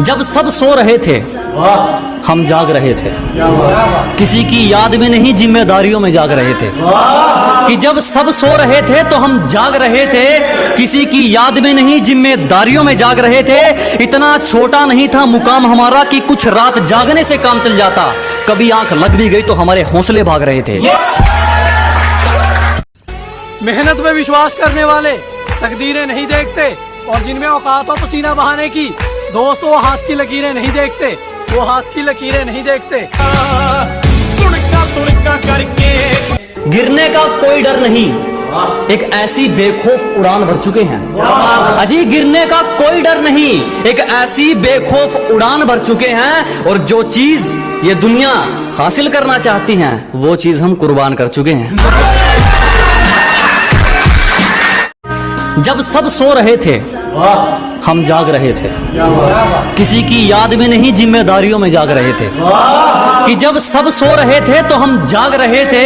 जब सब सो रहे थे हम जाग रहे थे, किसी की याद में नहीं जिम्मेदारियों में जाग रहे थे। कि जब सब सो रहे थे तो हम जाग रहे थे, किसी की याद में नहीं जिम्मेदारियों में जाग रहे थे। इतना छोटा नहीं था मुकाम हमारा कि कुछ रात जागने से काम चल जाता। कभी आंख लग भी गई तो हमारे हौसले भाग रहे थे। मेहनत में विश्वास करने वाले तकदीरें नहीं देखते, और जिनमें औकात हो पसीना बहाने की, दोस्त वो हाथ की लकीरें नहीं देखते, वो हाथ की लकीरें नहीं देखते। तुड़का करके गिरने का कोई डर नहीं, एक ऐसी बेखौफ उड़ान भर चुके हैं। अजी गिरने का कोई डर नहीं, एक ऐसी बेखौफ उड़ान भर चुके हैं। और जो चीज ये दुनिया हासिल करना चाहती है वो चीज हम कुर्बान कर चुके हैं। जब सब सो रहे थे हम जाग रहे थे, किसी की याद में नहीं जिम्मेदारियों में जाग रहे थे। कि जब सब सो रहे थे तो हम जाग रहे थे,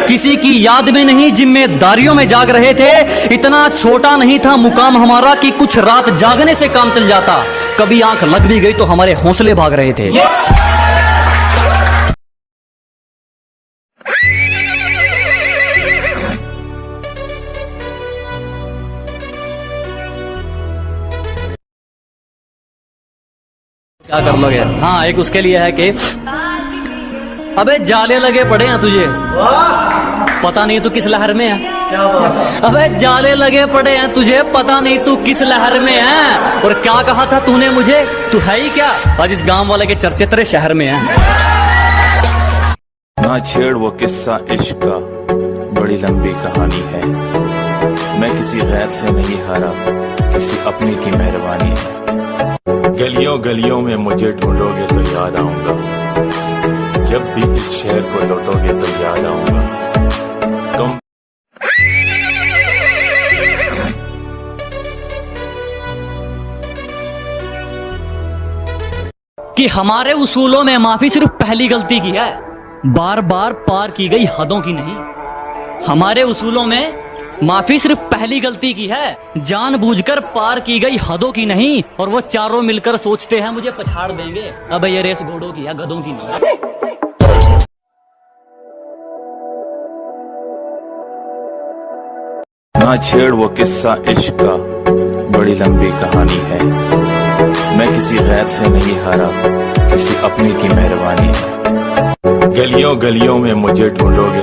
किसी की याद में नहीं जिम्मेदारियों में जाग रहे थे। इतना छोटा नहीं था मुकाम हमारा कि कुछ रात जागने से काम चल जाता। कभी आंख लग भी गई तो हमारे हौसले भाग रहे थे। क्या कर लोगे? हाँ, एक उसके लिए है कि अबे जाले लगे पड़े हैं तुझे, पता नहीं तू किस लहर में है। अबे जाले लगे पड़े हैं तुझे, पता नहीं तू किस लहर में है। और क्या कहा था तूने मुझे, तू है ही क्या? आज इस गांव वाले के चर्चे तेरे शहर में है। ना छेड़ वो किस्सा इश्क का, बड़ी लंबी कहानी है। मैं किसी गैर से नहीं हारा, किसी अपने की मेहरबानी है। गलियों गलियों में मुझे ढूंढोगे तो याद आऊंगा, जब भी इस शहर को लौटोगे तो याद आऊंगा। तुम कि हमारे उसूलों में माफी सिर्फ पहली गलती की है, बार बार पार की गई हदों की नहीं। हमारे उसूलों में माफी सिर्फ पहली गलती की है, जानबूझकर पार की गई हदों की नहीं। और वो चारों मिलकर सोचते हैं मुझे पछाड़ देंगे। अब ये रेस घोड़ों की है, गधों की नहीं। ना छेड़ वो किस्सा इश्क का, बड़ी लंबी कहानी है। मैं किसी गैर से नहीं हारा, किसी अपने की मेहरबानी है। गलियों गलियों में मुझे ढूंढोगे